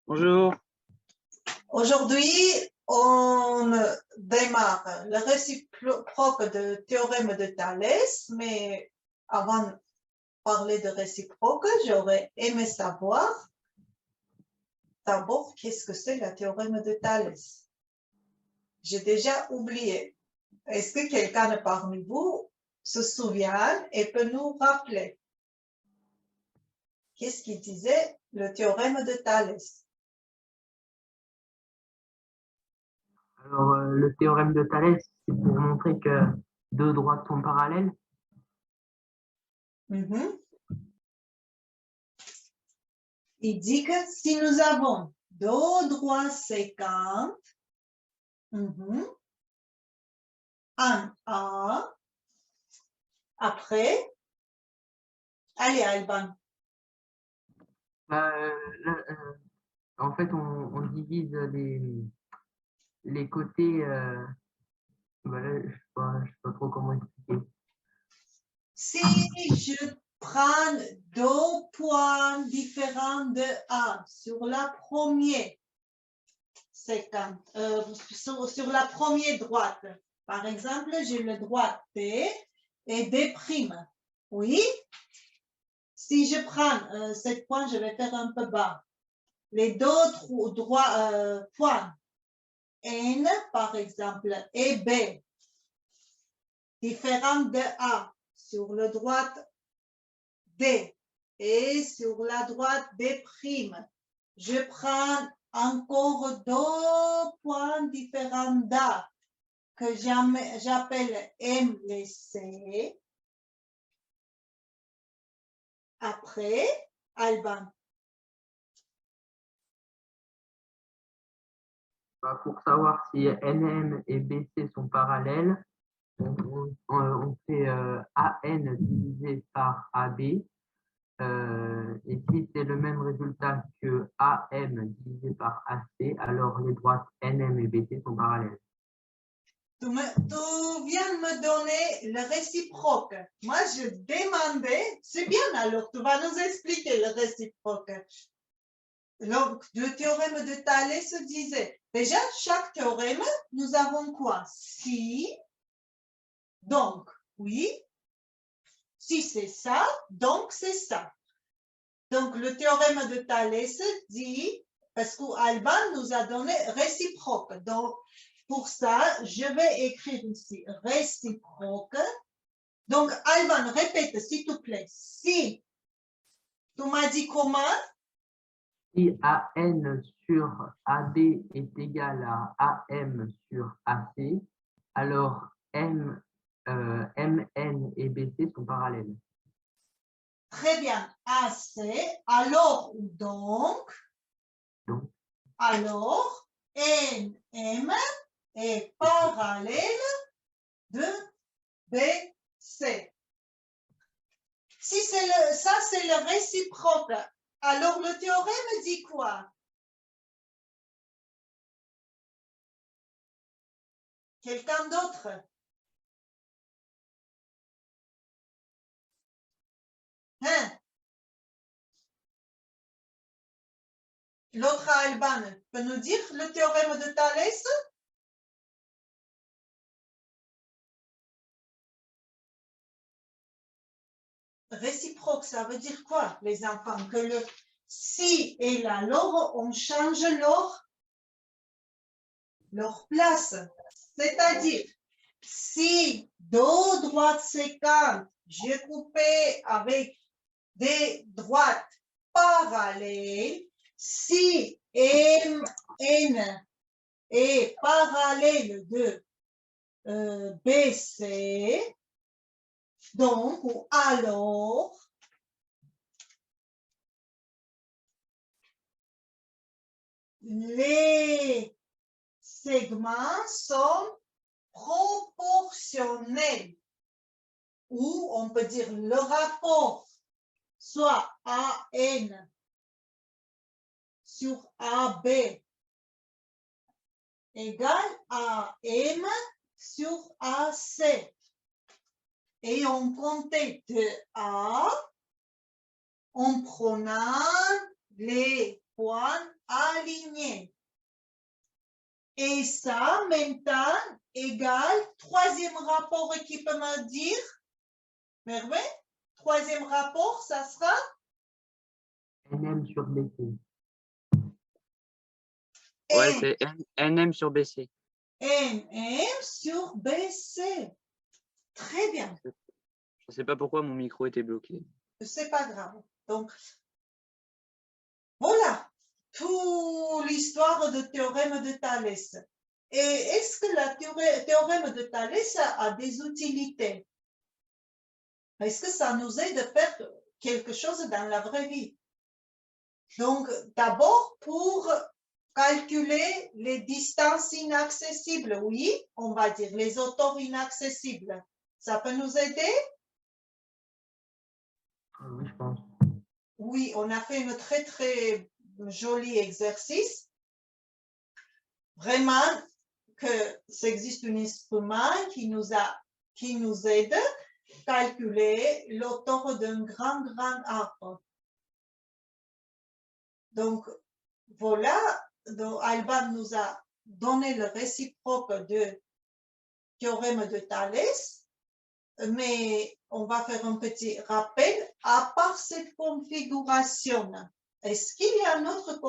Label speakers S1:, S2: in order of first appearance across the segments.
S1: Bonjour.
S2: Aujourd'hui, on démarre le réciproque de théorème de Thalès, mais avant de parler de réciproque, j'aurais aimé savoir d'abord qu'est-ce que c'est le théorème de Thalès. J'ai déjà oublié. Est-ce que quelqu'un parmi vous se souvient et peut nous rappeler qu'est-ce qu'il disait le théorème de Thalès?
S3: Alors, le théorème de Thalès, c'est pour montrer que deux droites sont parallèles.
S2: Il dit que si nous avons deux droites séquentes, un A, après, allez Alban.
S3: En fait, on divise les côtés. Là, je sais pas trop comment expliquer.
S2: Si je prends deux points différents de A sur la première séquence, sur la première droite, par exemple, j'ai le droite D et D'. Oui? Si je prends ce point, je vais faire un peu bas. Les deux points N, par exemple, et B, différents de A, sur la droite D et sur la droite D'. Je prends encore deux points différents d'A que j'appelle M et C. Après, Alban.
S3: Pour savoir si NM et BC sont parallèles, on fait AN divisé par AB. Et si c'est le même résultat que AM divisé par AC, alors les droites NM et BC sont parallèles.
S2: Tu viens de me donner le réciproque. Moi, je demandais, c'est bien alors, tu vas nous expliquer le réciproque. Donc, le théorème de Thalès disait, déjà, chaque théorème, nous avons quoi? Si, donc, oui. Si c'est ça, donc c'est ça. Donc, le théorème de Thalès dit, parce qu'Alban nous a donné réciproque. Donc, pour ça, je vais écrire ici réciproque. Donc, Alban, répète, s'il te plaît. Si, tu m'as dit comment?
S3: Si AN sur AB est égal à AM sur AC, alors MN et BC sont parallèles.
S2: Très bien. AC, alors donc, alors, NM est parallèle de BC. Si ça, c'est le réciproque. Alors, le théorème dit quoi? Quelqu'un d'autre? Hein? L'autre Alban peut nous dire le théorème de Thalès? Réciproque, ça veut dire quoi, les enfants? Que le si et la lor, on change leur place. C'est-à-dire, si deux droites séquentes, j'ai coupé avec des droites parallèles, si MN est parallèle de BC, donc, alors, les segments sont proportionnels, ou on peut dire le rapport, soit AN sur AB égale à M sur AC. Et on comptait de A en prenant les points aligné. Et ça, maintenant, égale troisième rapport qui peut me dire, Merveille, troisième rapport, ça sera
S3: NM sur BC.
S1: Ouais, c'est NM sur BC.
S2: NM sur BC. Très bien.
S1: Je ne sais pas pourquoi mon micro était bloqué.
S2: C'est pas grave. Donc, voilà, toute l'histoire du théorème de Thalès. Et est-ce que le théorème de Thalès a des utilités? Est-ce que ça nous aide à faire quelque chose dans la vraie vie? Donc, d'abord, pour calculer les distances inaccessibles, oui, on va dire les auteurs inaccessibles. Ça peut nous aider?
S3: Oui, je pense.
S2: Oui, on a fait un très, très joli exercice. Vraiment que ça existe un instrument qui nous aide à calculer l'auteur d'un grand arbre. Donc, voilà, donc Alban nous a donné le réciproque du théorème de Thalès, mais on va faire un petit rappel. À part cette configuration, est-ce qu'il y a une autre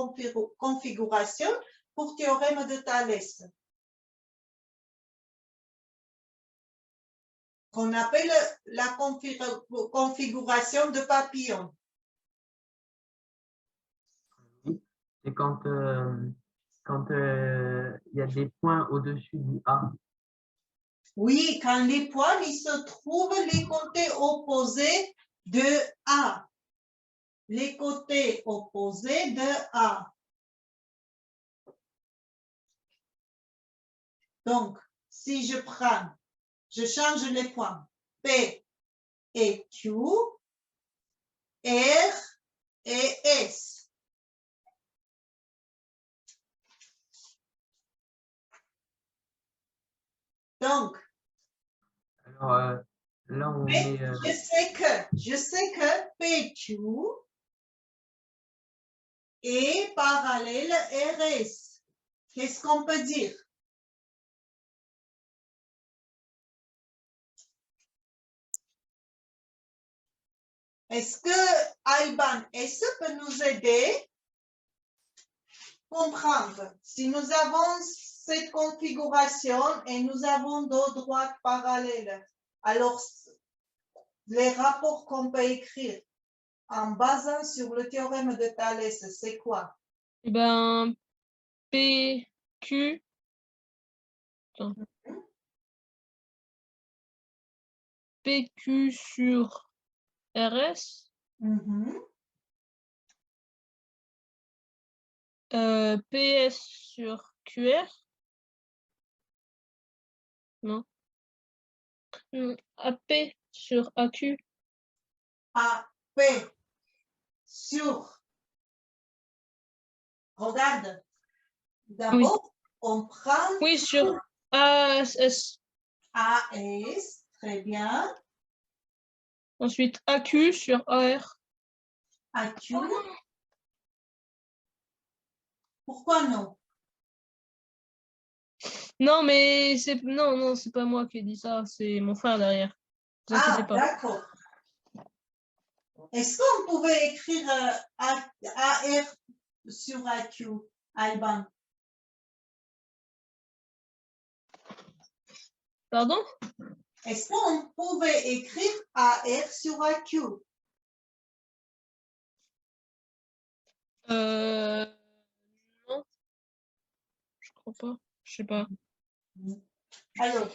S2: configuration pour théorème de Thalès qu'on appelle la configuration de papillon?
S3: C'est quand il y a des points au-dessus du A.
S2: Oui, quand les points ils se trouvent les côtés opposés de A. Les côtés opposés de A. Donc, si je change les points P et Q, R et S. Donc,
S3: Alors, là, on
S2: mais
S3: est...
S2: je sais que PQ est parallèle RS. Qu'est-ce qu'on peut dire? Est-ce que Alban, est-ce que peut nous aider à comprendre si nous avons cette configuration et nous avons deux droites parallèles? Alors, les rapports qu'on peut écrire en basant sur le théorème de Thalès, c'est quoi?
S4: Eh ben, PQ. Attends. PQ sur RS. PS sur QR. Non. AP sur AQ.
S2: AP sur. Regarde. D'abord, on prend.
S4: Oui, sur AS.
S2: AS, très bien.
S4: Ensuite, AQ sur AR.
S2: AQ. Pourquoi non?
S4: Non, mais c'est non, c'est pas moi qui ai dit ça, c'est mon frère derrière. Ne vous inquiétez pas.
S2: D'accord. Est-ce qu'on pouvait écrire AR sur AQ, Alban?
S4: Pardon?
S2: Est-ce qu'on pouvait écrire AR sur AQ?
S4: Non. Je crois pas. Je sais pas.
S2: Alors,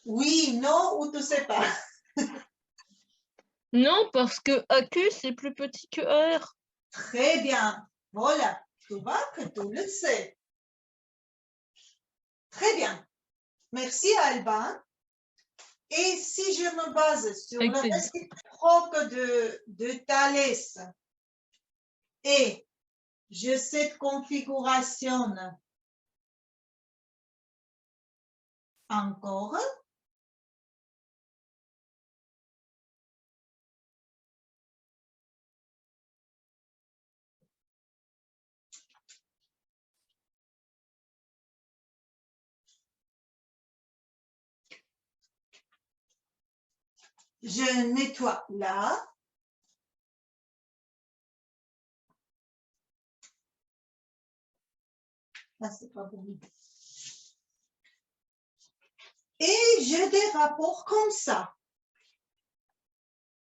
S2: oui, non, ou tu sais pas?
S4: Non, parce que AQ, c'est plus petit que AR.
S2: Très bien. Voilà. Tu vois que tu le sais. Très bien. Merci, Alban. Et si je me base sur
S4: Avec
S2: le
S4: plaisir.
S2: réciproque de Thalès et j'ai cette configuration encore, je nettoie là. Ah, c'est pas bon. Et j'ai des rapports comme ça.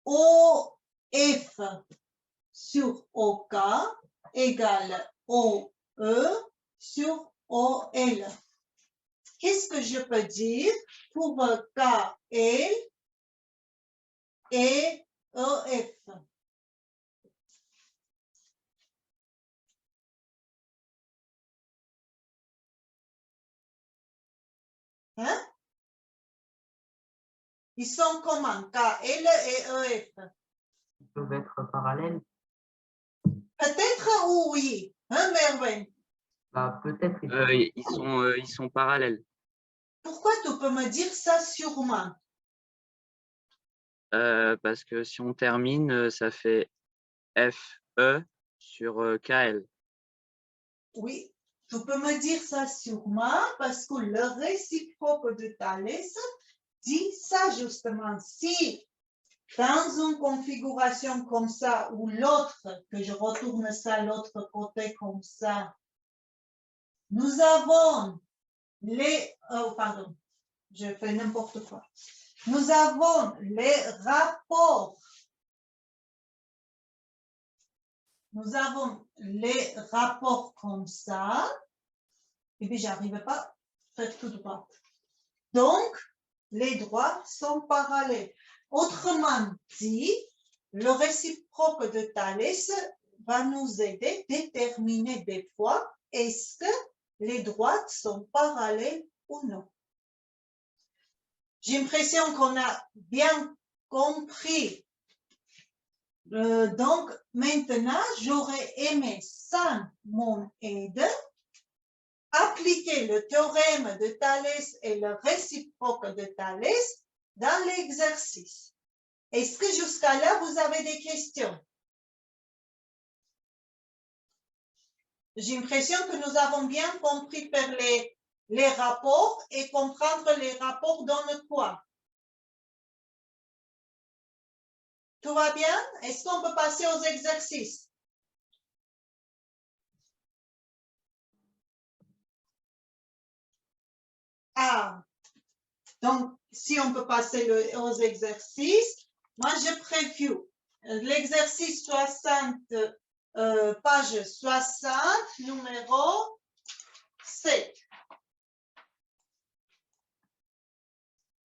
S2: OF sur OK égale OE sur OL. Qu'est-ce que je peux dire pour KL et EF? Hein? Ils sont comment? KL et EF?
S3: Ils peuvent être parallèles.
S2: Peut-être oui. Hein, Merwin?
S3: Bah, peut-être
S1: Ils sont parallèles.
S2: Pourquoi tu peux me dire ça sûrement?
S1: Parce que si on termine, ça fait FE sur KL.
S2: Oui, tu peux me dire ça sûrement parce que le réciproque de Thalès dit ça justement. Si dans une configuration comme ça ou l'autre, que je retourne ça l'autre côté comme ça, nous avons les... Oh, pardon, je fais n'importe quoi. Nous avons les rapports. Nous avons les rapports comme ça. Et puis, j'arrive pas à faire tout droit. Donc, les droits sont parallèles. Autrement dit, le réciproque de Thalès va nous aider à déterminer des fois est-ce que les droites sont parallèles ou non. J'ai l'impression qu'on a bien compris. Donc, maintenant, j'aurais aimé, sans mon aide, appliquer le théorème de Thalès et le réciproque de Thalès dans l'exercice. Est-ce que jusqu'à là, vous avez des questions? J'ai l'impression que nous avons bien compris faire les rapports et comprendre les rapports donnent quoi? Tout va bien? Est-ce qu'on peut passer aux exercices? Ah, donc si on peut passer aux exercices, moi je preview. L'exercice 60, page 60, numéro 7.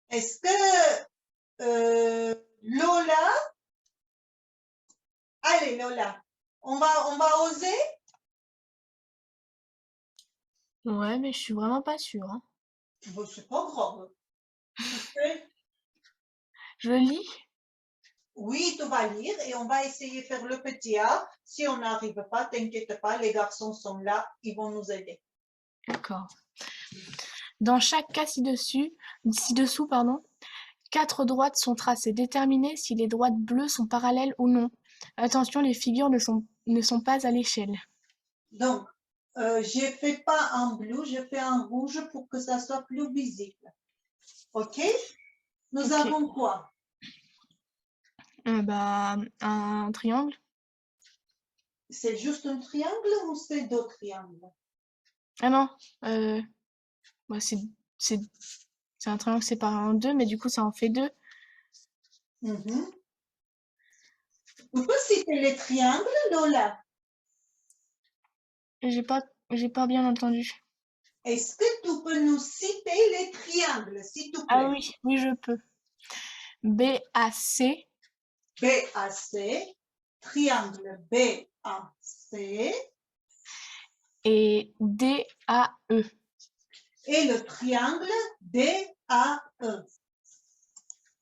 S2: Est-ce que Lola, allez Lola, on va oser?
S5: Ouais, mais je suis vraiment pas sûre, hein.
S2: Bon, c'est pas grave.
S5: Je lis?
S2: Oui, tu vas lire et on va essayer de faire le petit A. Si on n'arrive pas, t'inquiète pas, les garçons sont là, ils vont nous aider.
S5: D'accord. Dans chaque cas ci-dessous, pardon, 4 droites sont tracées. Déterminez si les droites bleues sont parallèles ou non. Attention, les figures ne sont pas à l'échelle.
S2: Donc, je ne fais pas en bleu, je fais en rouge pour que ça soit plus visible. OK? Nous
S5: Ok.
S2: avons quoi?
S5: Bah, un triangle.
S2: C'est juste un triangle ou c'est deux triangles?
S5: Ah non, bah, c'est un triangle séparé en deux, mais du coup, ça en fait deux.
S2: Mhm. Tu peux citer les triangles, Lola?
S5: J'ai pas bien entendu.
S2: Est-ce que tu peux nous citer les triangles, s'il te
S5: Ah
S2: plaît?
S5: oui, je peux. BAC,
S2: BAC, triangle BAC
S5: et DAE.
S2: et le triangle DAE.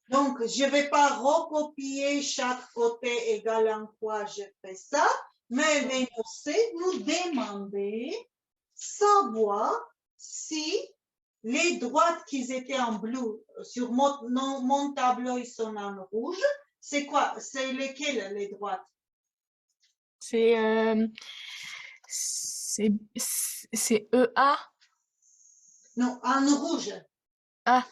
S2: Donc, je ne vais pas recopier chaque côté égal en quoi je fais ça, mais l'énoncé nous demandait savoir si les droites qui étaient en bleu sur mon tableau, ils sont en rouge. C'est quoi? C'est lesquelles les droites?
S5: C'est EA.
S2: Non, en rouge.
S5: Ah,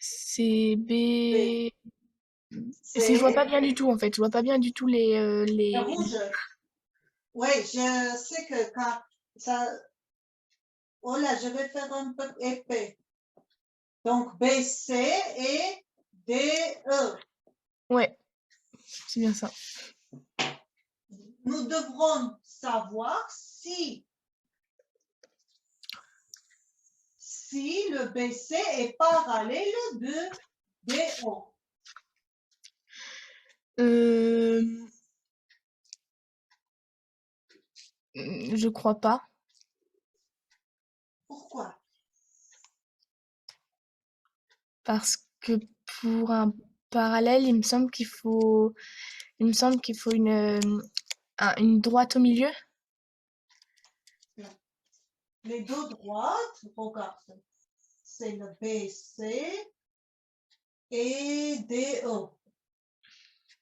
S5: C'est B. Et je vois
S2: C'est
S5: pas bien du tout en fait. Je vois pas bien du tout
S2: le
S5: les...
S2: rouge. Oui, je sais que quand ça... Oh là, je vais faire un peu épais. Donc, BC et DE.
S5: Ouais, c'est bien ça.
S2: Nous devrons savoir si le BC est parallèle de DO.
S5: Je crois pas.
S2: Pourquoi?
S5: Parce que pour un parallèle, il me semble qu'il faut une droite au milieu.
S2: Les deux droites, regarde, c'est le BC et DO.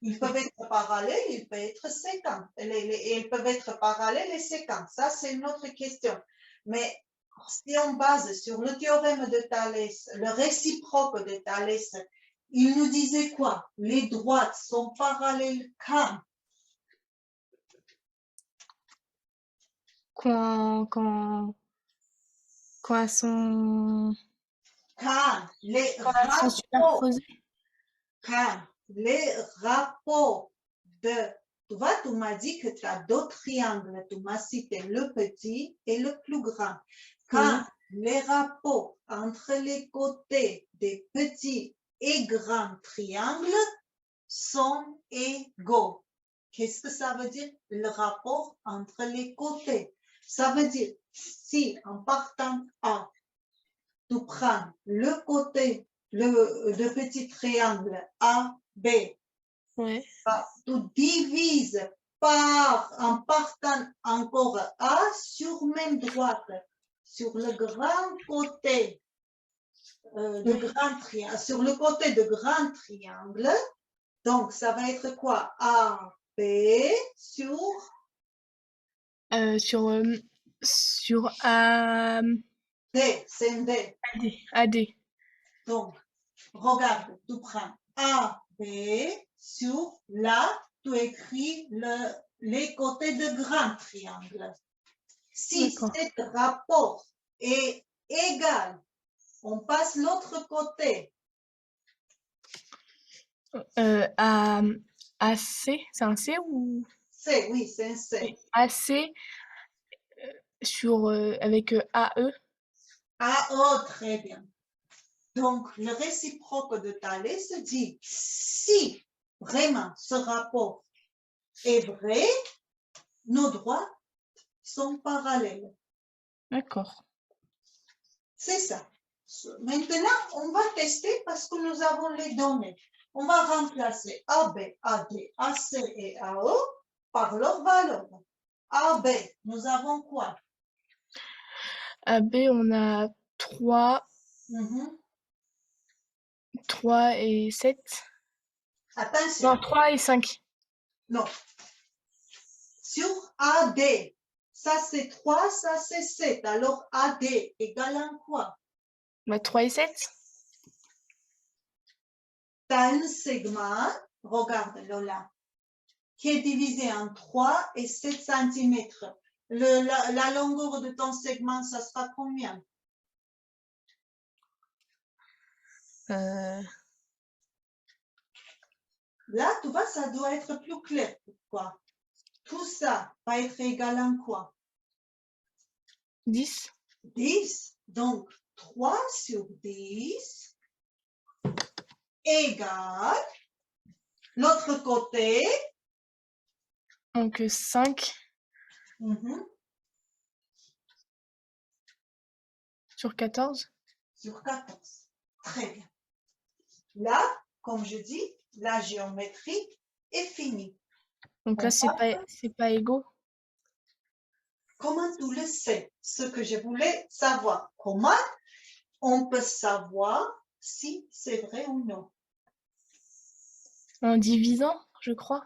S2: Ils peuvent être parallèles, ils peuvent être séquents. Ils peuvent être parallèles et séquents. Ça, c'est une autre question. Mais si on base sur le théorème de Thalès, le réciproque de Thalès, il nous disait quoi? Les droites sont parallèles quand?
S5: Quand elles sont
S2: Quand les
S5: quand elles sont
S2: rapports,
S5: superposées.
S2: quand les rapports de... Tu vois, tu m'as dit que tu as deux triangles. Tu m'as cité le petit et le plus grand. Quand les rapports entre les côtés des petits et grands triangles sont égaux. Qu'est-ce que ça veut dire? Le rapport entre les côtés. Ça veut dire, si en partant A, tu prends le côté, le petit triangle AB,
S5: Ouais.
S2: tu divises en partant encore A sur même droite, sur le grand côté de grand triangle, sur le côté de grand triangle. Donc, ça va être quoi? AB sur
S5: sur
S2: D, c'est un D.
S5: AD.
S2: Donc, regarde, tu prends AB sur là, tu écris les côtés de grand triangle. Si cet rapport est égal, on passe l'autre côté.
S5: AC, c'est un C ou
S2: C, oui, c'est un C.
S5: AC avec AE.
S2: Oh, très bien. Donc, le réciproque de Thalès dit, si vraiment ce rapport est vrai, nos droites sont parallèles.
S5: D'accord.
S2: C'est ça. Maintenant, on va tester parce que nous avons les données. On va remplacer AB, AD, AC et AO par leur valeur. AB, nous avons quoi?
S5: AB, on a 3, 3 et 7.
S2: Attention.
S5: Non, 3 et 5.
S2: Non. Sur AD, ça c'est 3, ça c'est 7. Alors AD égale à quoi?
S5: 3 et 7.
S2: Tu as un segment, regarde Lola, qui est divisé en 3 et 7 cm. La longueur de ton segment, ça sera combien? Là, tu vois, ça doit être plus clair. Pourquoi? Tout ça va être égal à quoi?
S5: 10.
S2: 10. Donc, 3 sur 10 égale l'autre côté.
S5: Donc 5 sur 14.
S2: Sur 14. Très bien. Là, comme je dis, la géométrie est finie.
S5: Donc là, c'est pas égaux.
S2: Comment tu le sais? Ce que je voulais savoir. Comment on peut savoir si c'est vrai ou non?
S5: En divisant, je crois.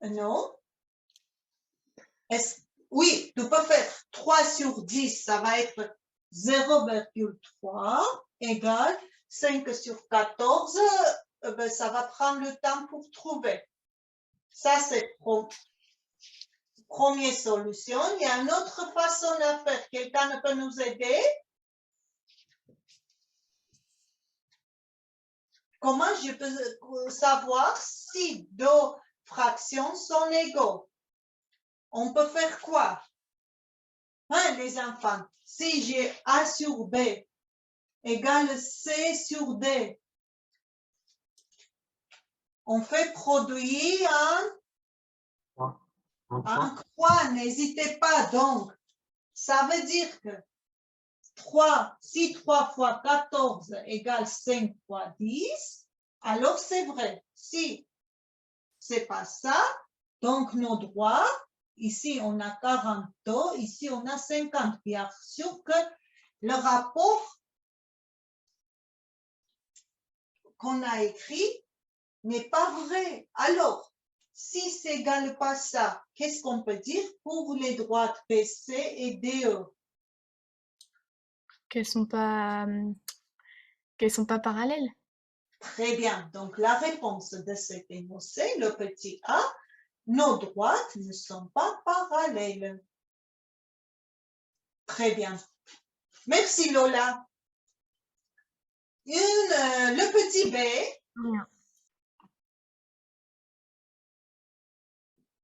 S2: Non? Oui, tu peux faire 3 sur 10, ça va être 0,3 égale 5 sur 14. Ben, ça va prendre le temps pour trouver. Ça, c'est première solution. Il y a une autre façon de faire. Quelqu'un peut nous aider? Comment je peux savoir si deux fractions sont égaux? On peut faire quoi? Hein, les enfants, si j'ai A sur B égale C sur D, on fait produire
S3: En
S2: un
S3: 3.
S2: croix, n'hésitez pas. Donc, ça veut dire que 3, si 3 fois 14 égale 5 fois 10, alors c'est vrai. Si c'est pas ça, donc nos droits, ici on a 42, ici on a 50. Bien sûr que le rapport qu'on a écrit n'est pas vrai. Alors, si c'est égal pas ça, qu'est-ce qu'on peut dire pour les droites BC et DE?
S5: Qu'elles sont pas parallèles.
S2: Très bien. Donc, la réponse de cet énoncé, le petit a, nos droites ne sont pas parallèles. Très bien. Merci Lola. Le petit b,
S5: Rien.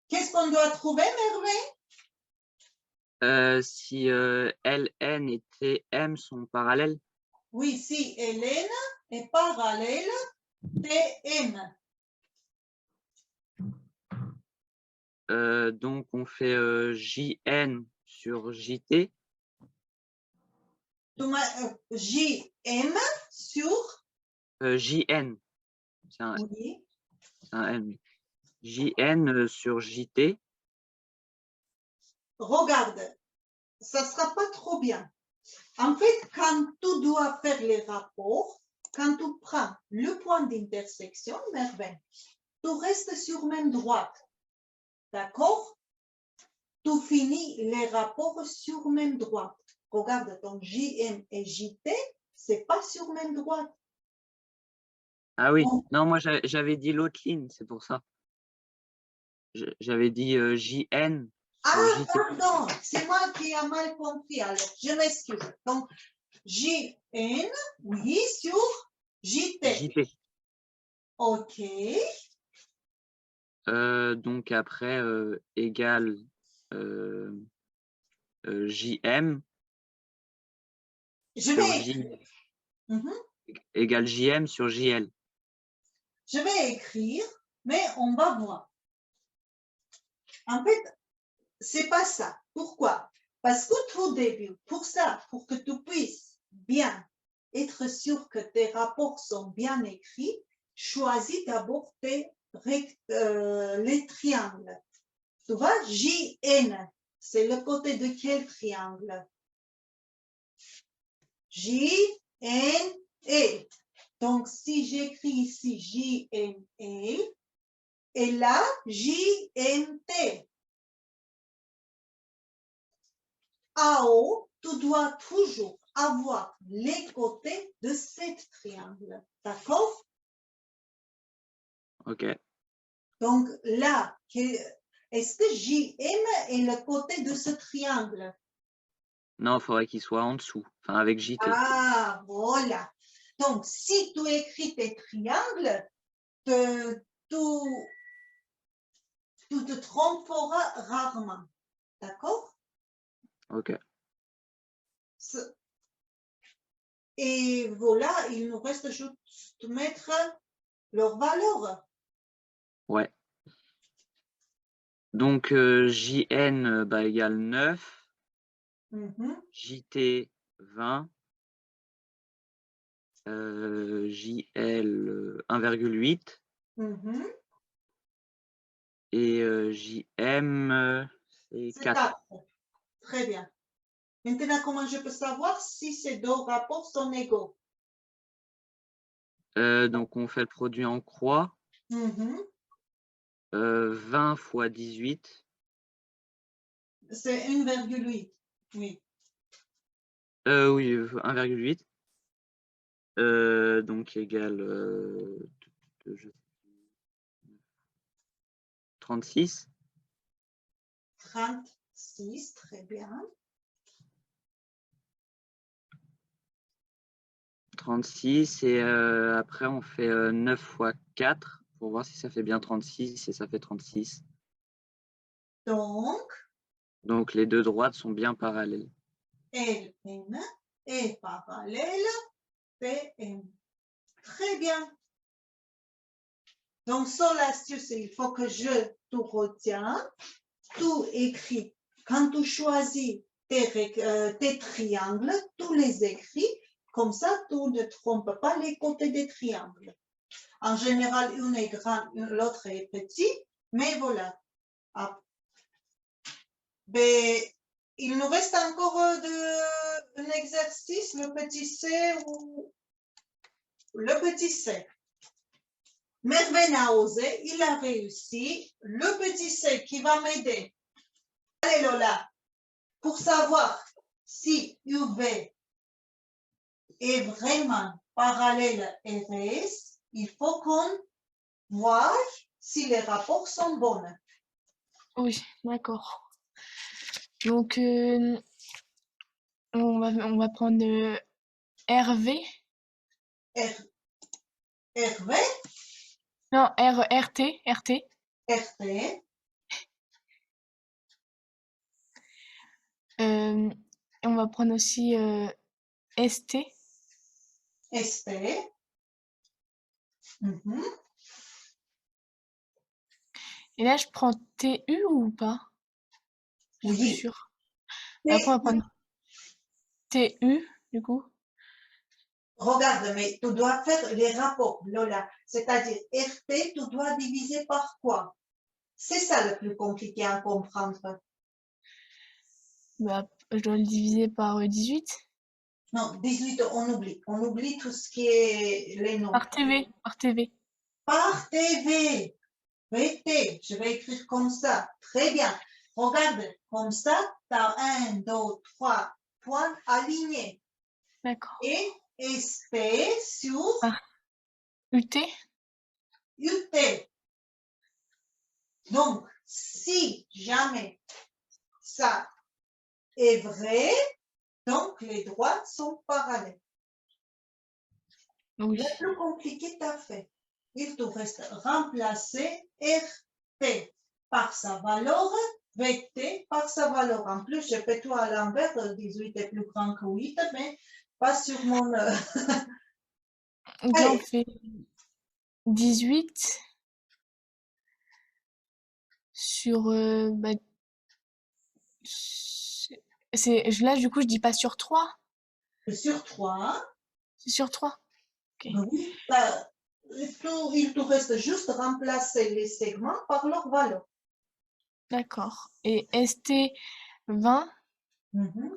S2: qu'est-ce qu'on doit trouver, Merveille?
S1: Si LN et TM sont parallèles,
S2: Oui, si Hélène est parallèle TM.
S1: donc on fait JN sur JT.
S2: JM sur,
S1: JN, c'est
S2: oui,
S1: un N. JN sur JT.
S2: regarde, ça ne sera pas trop bien. En fait, quand tu dois faire les rapports, quand tu prends le point d'intersection, Merveille, tu restes sur même droite. D'accord? Tu finis les rapports sur même droite. Regarde, donc JM et JT, c'est pas sur même droite.
S1: Ah oui,
S2: Donc,
S1: non, moi j'avais dit l'autre ligne, c'est pour ça. J'avais dit JN sur JT.
S2: pardon, c'est moi qui ai mal compris, alors je m'excuse. Donc, JN, oui, sur JT.
S1: JT.
S2: OK.
S1: Donc après, égale JM
S2: Je
S1: sur
S2: vais
S1: J,
S2: écrire. Mhm.
S1: égale JM sur JL.
S2: Je vais écrire, mais on va voir. En fait, c'est pas ça. Pourquoi? Parce que tout début, pour ça, pour que tu puisses bien être sûr que tes rapports sont bien écrits, choisis d'abord les triangles. Tu vois, JN, c'est le côté de quel triangle? JNE. Donc, si j'écris ici JNE, et là, JNT. En haut, tu dois toujours avoir les côtés de cet triangle. D'accord?
S1: OK.
S2: Donc là, est-ce que JM est le côté de ce triangle?
S1: Non, il faudrait qu'il soit en dessous, enfin avec JT.
S2: Ah, voilà. Donc, si tu écris tes triangles, tu te tromperas rarement. D'accord?
S1: OK.
S2: Et voilà, il nous reste juste de mettre leur valeur.
S1: Ouais. Donc JN égale 9, JT 20, JL 1,8 et JM c'est
S2: C'est
S1: 4.
S2: 4. Très bien. Maintenant, comment je peux savoir si ces deux rapports sont égaux?
S1: Donc on fait le produit en croix. 20 fois 18.
S2: C'est 1,8. Oui.
S1: Oui, 1,8. Donc égale 36.
S2: 36, très bien.
S1: 36 et après on fait 9 fois 4 pour voir si ça fait bien 36 et ça fait 36. Donc les deux droites sont bien parallèles.
S2: LN est parallèle PM. Très bien. Donc, sur l'astuce, il faut que je tout retiens, tout écrit. Quand tu choisis tes triangles, tous les écrits, comme ça, tu ne trompes pas les côtés des triangles. En général, une est grande, l'autre est petite, mais voilà. Mais il nous reste encore un exercice, le petit C ou le petit C. Merveille a osé, il a réussi. Le petit C qui va m'aider. Allez Lola, pour savoir si UV est vraiment parallèle à RS, il faut qu'on voit si les rapports sont bons.
S5: Oui, d'accord. Donc, on va prendre RV.
S2: RV,
S5: Non, RT.
S2: RT,
S5: On va prendre aussi ST.
S2: ST.
S5: Et là, je prends TU ou pas? Je suis plus
S2: Oui.
S5: sûre. Après, on va prendre TU, du coup.
S2: Regarde, mais tu dois faire les rapports, Lola. C'est-à-dire, RT, tu dois diviser par quoi? C'est ça le plus compliqué à comprendre.
S5: Bah, je dois le diviser par 18.
S2: Non, 18, on oublie. On oublie tout ce qui est les noms.
S5: Par TV.
S2: Par TV. VT, je vais écrire comme ça. Très bien. Regarde, comme ça, tu as 1, 2, 3 points alignés.
S5: D'accord.
S2: Et SP sur
S5: UT.
S2: UT. Donc, si jamais ça est vrai, donc les droites sont parallèles.
S5: Oui.
S2: Le plus compliqué, tu as fait. Il te reste remplacer RT par sa valeur, VT par sa valeur. En plus, je fais tout à l'envers, 18 est plus grand que 8, mais pas sur mon...
S5: Donc là, on
S2: Allez,
S5: fait 18 sur... bah, là, du coup, je dis pas sur 3.
S2: sur 3,
S5: C'est sur 3. Ok.
S2: oui, il te reste juste remplacer les segments par leur valeur.
S5: D'accord. Et ST 20
S2: Mhm,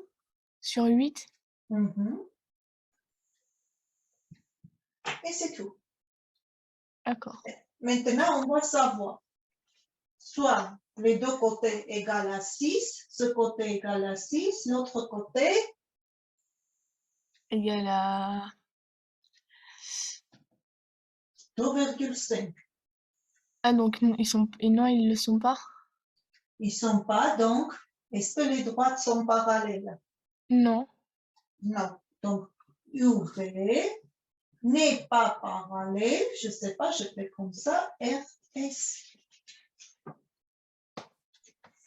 S5: sur 8.
S2: mhm. Et c'est tout.
S5: D'accord.
S2: Maintenant, on doit savoir soit les deux côtés égale à 6, ce côté égale à 6, l'autre côté
S5: Égal à...
S2: 2,5.
S5: Ah, donc non, ils le sont pas?
S2: Ils ne sont pas, donc, est-ce que les droites sont parallèles?
S5: Non.
S2: Non. Donc, UV n'est pas parallèle, je ne sais pas, je fais comme ça, RS.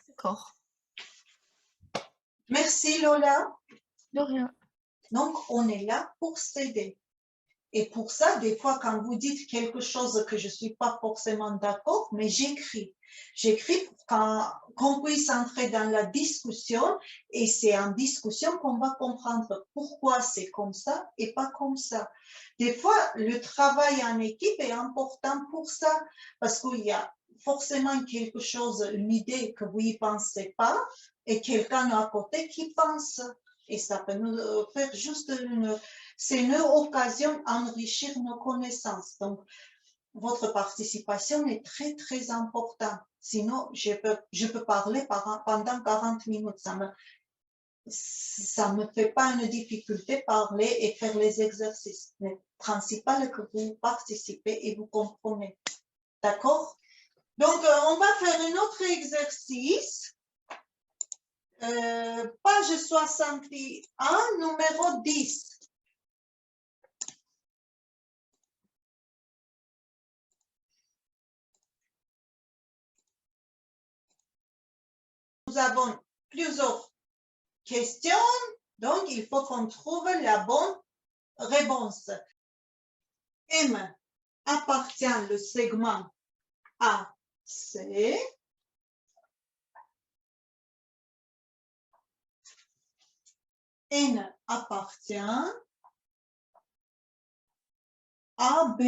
S5: D'accord.
S2: Merci Lola.
S5: De rien.
S2: Donc, on est là pour s'aider. Et pour ça, des fois, quand vous dites quelque chose que je ne suis pas forcément d'accord, mais j'écris. J'écris pour qu'on puisse entrer dans la discussion et c'est en discussion qu'on va comprendre pourquoi c'est comme ça et pas comme ça. Des fois, le travail en équipe est important pour ça parce qu'il y a forcément quelque chose, une idée que vous n'y pensez pas et quelqu'un à côté qui pense. Et ça peut nous faire juste c'est une occasion d'enrichir nos connaissances. Donc, votre participation est très, très importante. Sinon, je peux parler pendant 40 minutes. ça ne me fait pas une difficulté parler et faire les exercices. Le principal est que vous participez et vous comprenez. D'accord? Donc, on va faire un autre exercice. Page 61, numéro 10. Nous avons plusieurs questions, donc il faut qu'on trouve la bonne réponse. M appartient le segment AC. N appartient à B.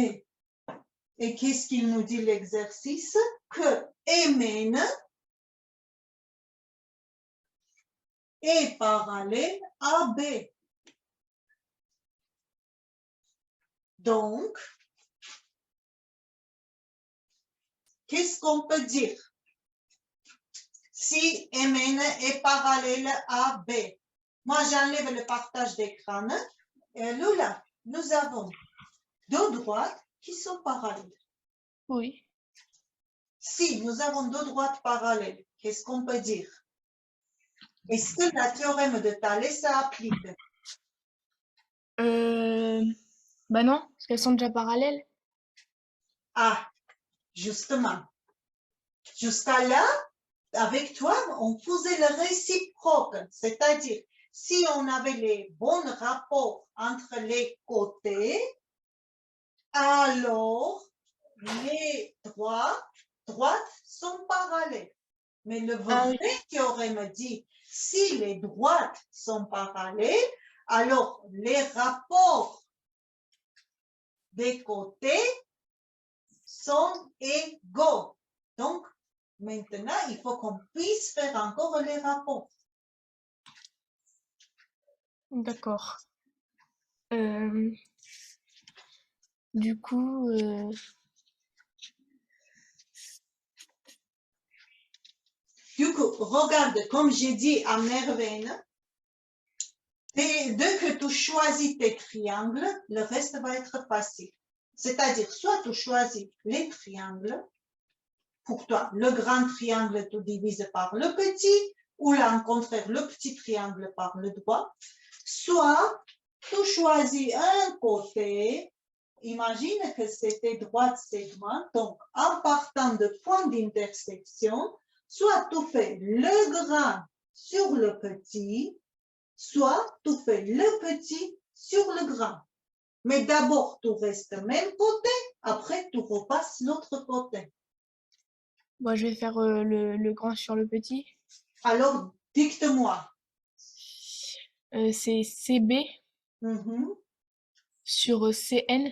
S2: Et qu'est-ce qu'il nous dit l'exercice? Que Mn est parallèle à B. Donc, qu'est-ce qu'on peut dire? Si Mn est parallèle à B. Moi, j'enlève le partage d'écran. Et là, nous avons deux droites qui sont parallèles.
S5: Oui.
S2: Si nous avons deux droites parallèles, qu'est-ce qu'on peut dire? Est-ce que le théorème de Thalès s'applique?
S5: Bah non, parce qu'elles sont déjà parallèles.
S2: Ah, justement. Jusqu'à là, avec toi, on faisait le réciproque, c'est-à-dire, si on avait les bons rapports entre les côtés, alors les droites sont parallèles. Mais le vrai théorème dit, si les droites sont parallèles, alors les rapports des côtés sont égaux. Donc, maintenant, il faut qu'on puisse faire encore les rapports.
S5: D'accord. Du coup,
S2: Du coup, regarde, comme j'ai dit à Merveine, dès que tu choisis tes triangles, le reste va être facile. C'est-à-dire, soit tu choisis les triangles, pour toi, le grand triangle, tu divises par le petit, ou là, au contraire, le petit triangle par le droit, soit tu choisis un côté, imagine que c'était droite segment, donc en partant de point d'intersection, soit tu fais le grand sur le petit, soit tu fais le petit sur le grand. Mais d'abord, tu restes même côté, après tu repasses l'autre côté.
S5: moi, je vais faire le grand sur le petit.
S2: Alors, dicte-moi.
S5: C'est CB sur CN.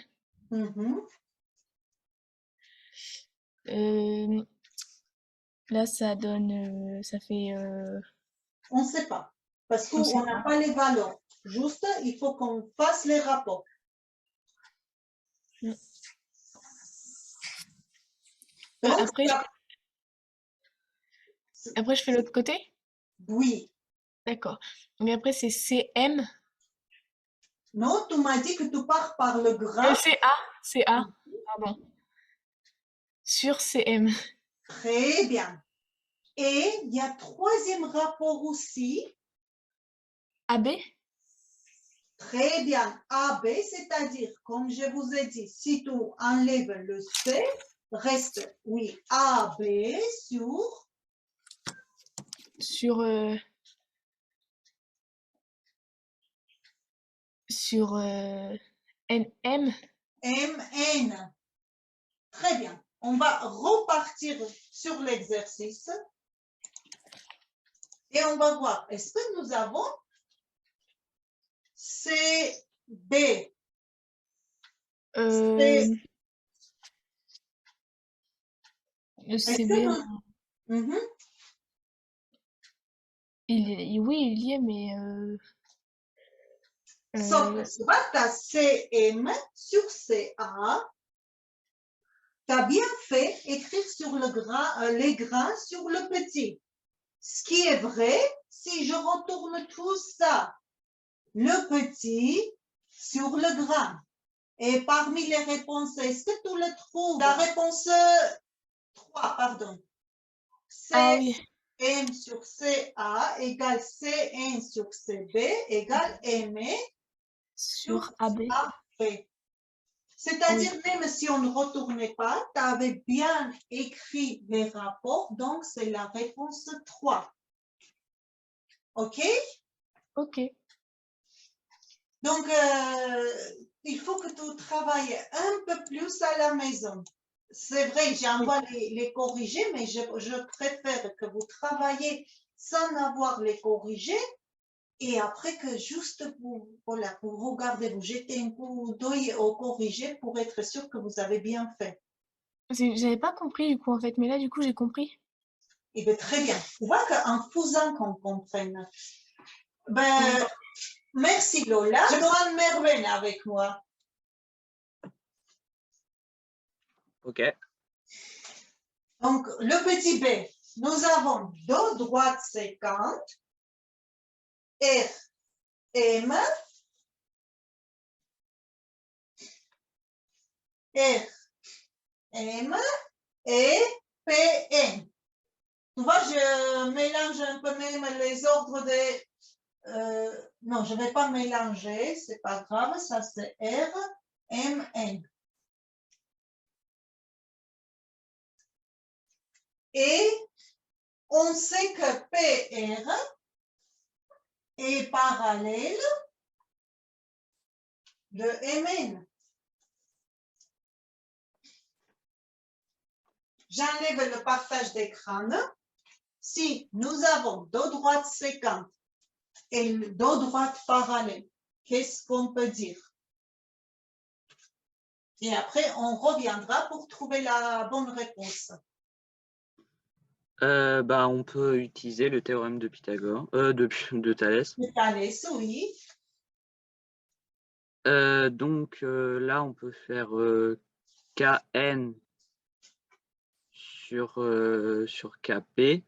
S5: Là, ça donne, ça fait.
S2: On ne sait pas, parce
S5: On sait
S2: qu'on n'a pas les valeurs. Juste, il faut qu'on fasse les rapports. Donc,
S5: après, je fais l'autre côté?
S2: Oui.
S5: D'accord. Donc après, c'est CM.
S2: Non, tu m'as dit que tu pars par le grand.
S5: CA, pardon. Sur CM.
S2: Très bien. Et il y a troisième rapport aussi.
S5: AB.
S2: Très bien. AB, c'est-à-dire, comme je vous ai dit, si tu enlèves le C, reste, oui, AB sur NM. MN. Très bien. On va repartir sur l'exercice. Et on va voir, est-ce que nous avons CB?
S5: Le CB. Oui, il y est, mais.
S2: Sauf que tu as CM sur CA. Tu as bien fait écrire sur le grand, les grands sur le petit. Ce qui est vrai, si je retourne tout ça, le petit sur le grand. Et parmi les réponses, est-ce que tu le trouves? La réponse 3, pardon.
S5: Ah oui,
S2: M sur CA égale C1 sur CB égale ME
S5: sur AB.
S2: AB. C'est-à-dire, même si on ne retournait pas, tu avais bien écrit les rapports, donc c'est la réponse 3. OK?
S5: Ok.
S2: Donc, il faut que tu travailles un peu plus à la maison. C'est vrai, j'envoie les corriger, mais je préfère que vous travaillez sans avoir les corrigés et après que juste voilà, pour regarder, vous jetez un coup d'œil au corrigé pour être sûr que vous avez bien fait.
S5: J'avais pas compris du coup en fait, mais là du coup j'ai compris.
S2: Et bien, très bien. Tu vois qu'en faisant qu'on comprenne. Ben,
S5: Ouais.
S2: merci Lola. Je dois Merveille avec moi.
S1: Ok.
S2: Donc, le petit b, nous avons deux droites séquentes, R, M, R, M et PN. Tu vois, je mélange un peu même les ordres des... non, je ne vais pas mélanger, c'est pas grave, ça c'est R, M, N. Et on sait que PR est parallèle de MN. J'enlève le partage d'écran. Si nous avons deux droites séquentes et deux droites parallèles, qu'est-ce qu'on peut dire? Et après, on reviendra pour trouver la bonne réponse.
S1: On peut utiliser le théorème de Pythagore, de Thalès.
S2: De Thalès, oui.
S1: Donc là, on peut faire Kn sur Kp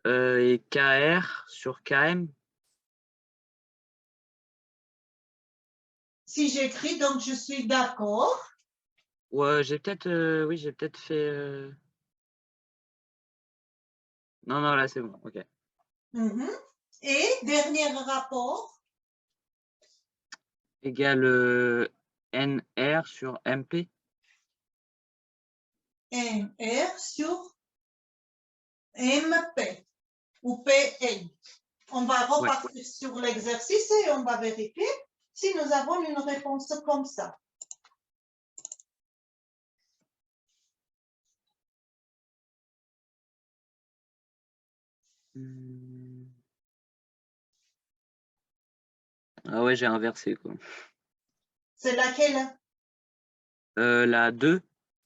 S1: et Kr sur Km.
S2: Si j'écris, donc je suis d'accord.
S1: Ouais, j'ai peut-être oui, j'ai peut-être fait. Non, non, là c'est bon, ok.
S2: Et dernier rapport.
S1: Égale NR sur MP.
S2: NR sur MP ou PN. On va repartir sur l'exercice et on va vérifier si nous avons une réponse comme ça.
S1: Ah ouais, j'ai inversé quoi.
S2: C'est laquelle?
S1: La 2.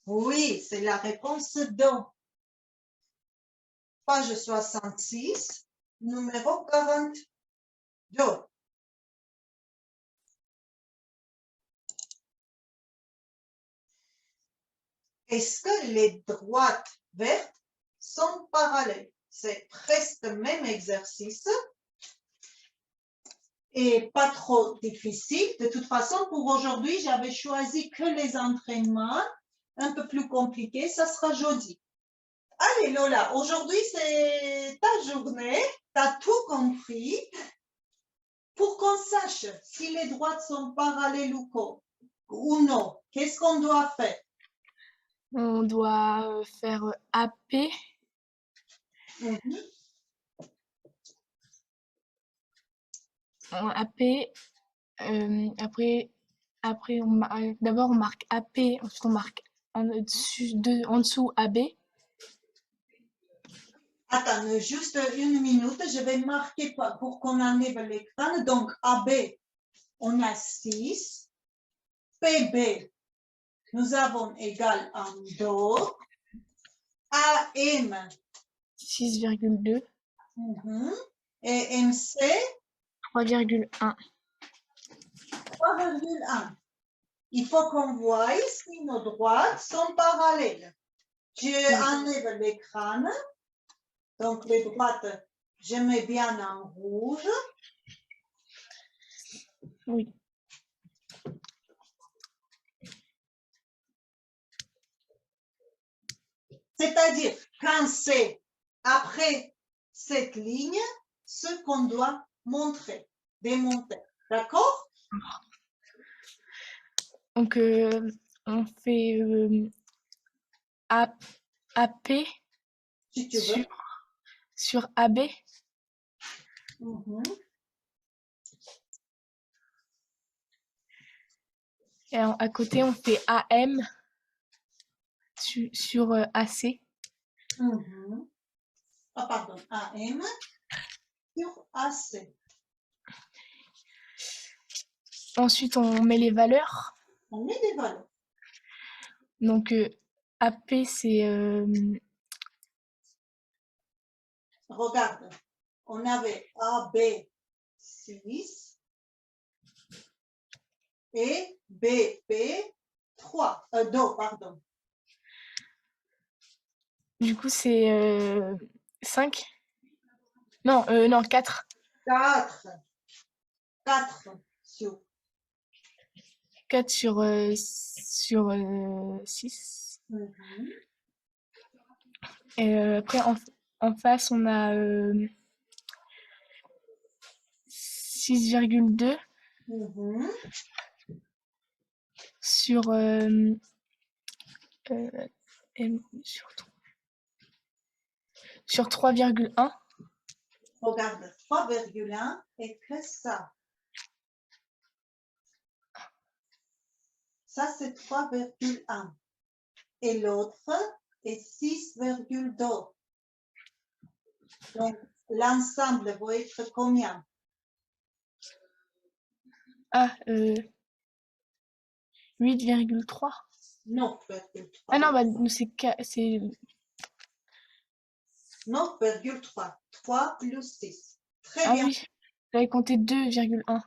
S2: Oui, c'est la réponse 2. Page 66, numéro 42. Est-ce que les droites vertes sont parallèles? C'est presque le même exercice et pas trop difficile. De toute façon, pour aujourd'hui, j'avais choisi que les entraînements un peu plus compliqués. Ça sera jeudi. Allez Lola, aujourd'hui c'est ta journée. Tu as tout compris. Pour qu'on sache si les droites sont parallèles ou non, qu'est-ce qu'on doit faire?
S5: On doit faire AP. AP. Après, d'abord on marque AP, ensuite on marque en dessous AB.
S2: Attends, juste une minute, je vais marquer pour qu'on enlève l'écran. Donc, AB, on a 6. PB, nous avons égal à 2. AM,
S5: 6,2.
S2: Et MC,
S5: 3,1.
S2: 3,1. Il faut qu'on voie si nos droites sont parallèles. Je enlève l'écran. Donc, les droites, je mets bien en rouge.
S5: Oui.
S2: C'est-à-dire, quand c'est après cette ligne, ce qu'on doit montrer, démontrer. D'accord?
S5: Donc, on fait AP
S2: Si tu veux.
S5: sur AB.
S2: Mhm.
S5: Et à côté, on fait AM sur AC.
S2: Mhm. Ah, pardon, AM sur AC.
S5: Ensuite, on met les valeurs.
S2: On met des valeurs.
S5: Donc, AP, c'est...
S2: Regarde, on avait AB 6 et BP 3. 2, pardon.
S5: du coup, c'est 5. Non, non, 4.
S2: 4. 4 sur
S5: 4 sur 6.
S2: Mhm.
S5: Et après, en face, on a 6,2
S2: Mhm.
S5: sur, sur 3,1.
S2: Regarde, 3,1 et que ça. Ça, c'est 3,1. Et l'autre est 6,2. Donc, l'ensemble va être combien?
S5: Ah, 8,3.
S2: 9,3.
S5: Ah non, bah, nous, c'est
S2: 9,3. 3 plus 6. Très
S5: Ah
S2: bien.
S5: oui, j'avais compté 2,1.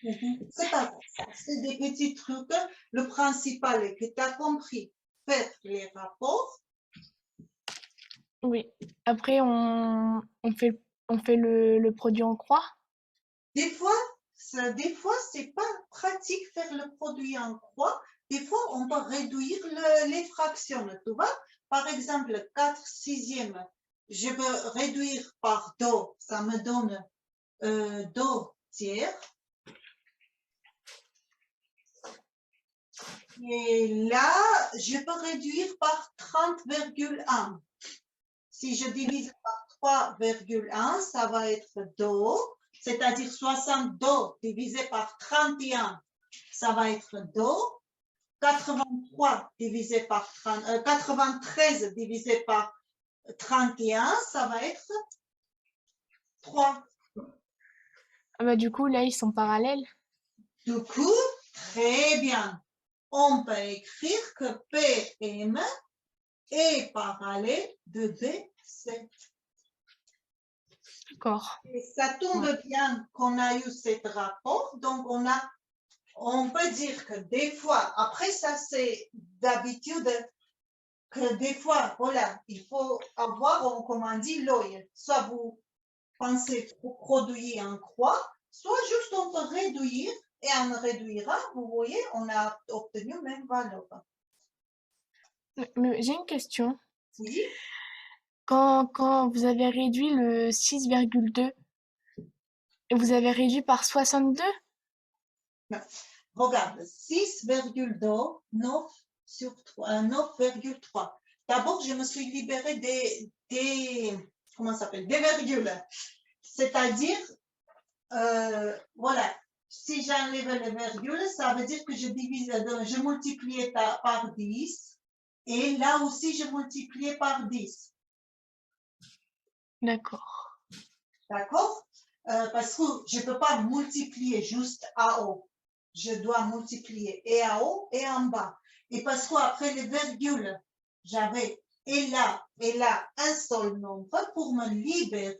S2: Mhm. C'est pas grave. C'est des petits trucs. Le principal est que tu as compris faire les rapports.
S5: Oui. Après, on fait le produit en croix.
S2: Des fois, c'est pas pratique faire le produit en croix. Des fois, on peut réduire les fractions, tu vois. Par exemple, 4 sixièmes, je veux réduire par 2, ça me donne 2 tiers. Et là, je peux réduire par 30,1. Si je divise par 3,1, ça va être 2, c'est-à-dire 62 divisé par 31, ça va être 2. 83 divisé par 93 divisé par 31, ça va être 3.
S5: Ah bah, du coup, là, ils sont parallèles.
S2: Du coup, très bien. On peut écrire que PM est parallèle de BC.
S5: D'accord.
S2: Et ça tombe bien qu'on a eu ce rapport, donc on peut dire que des fois, après ça c'est d'habitude que des fois, voilà, il faut avoir, comme on dit, l'œil. Soit vous pensez produire en croix, soit juste on peut réduire et on réduira, vous voyez, on a obtenu même valeur.
S5: Mais j'ai une question.
S2: Oui,
S5: Quand vous avez réduit le 6,2, vous avez réduit par 62?
S2: regarde, 6,2, 9 sur 3, 9,3. D'abord, je me suis libérée comment ça s'appelle, des virgules. C'est-à-dire, voilà, si j'enlève les virgules, ça veut dire que je multipliais par 10. Et là aussi, je multipliais par 10.
S5: D'accord.
S2: D'accord? Parce que je ne peux pas multiplier juste à haut. Je dois multiplier et à haut et en bas. Et parce qu'après les virgules, j'avais et là un seul nombre pour me libérer.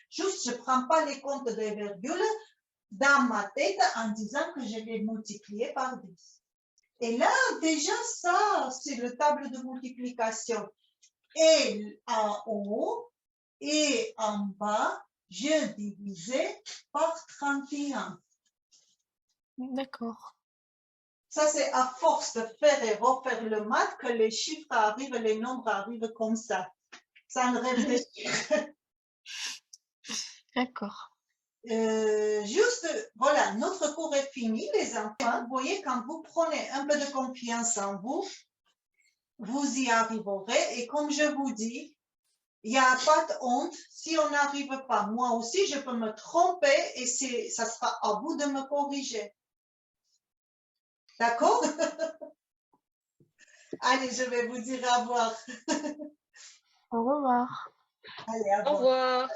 S2: Juste, je ne prends pas les comptes des virgules dans ma tête en disant que je vais multiplier par 10. Et là, déjà, ça, c'est le table de multiplication. Et en haut et en bas, je divisais par 31.
S5: D'accord.
S2: Ça, c'est à force de faire et refaire le maths que les chiffres arrivent, les nombres arrivent comme ça. Sans réfléchir.
S5: D'accord.
S2: Juste, voilà, notre cours est fini, les enfants. Vous voyez, quand vous prenez un peu de confiance en vous, vous y arriverez. Et comme je vous dis, il n'y a pas de honte. Si on n'arrive pas, moi aussi, je peux me tromper et ça sera à vous de me corriger. D'accord? Allez, je vais vous dire au revoir.
S5: Au revoir.
S2: Allez, au
S4: Au
S2: revoir.
S4: revoir.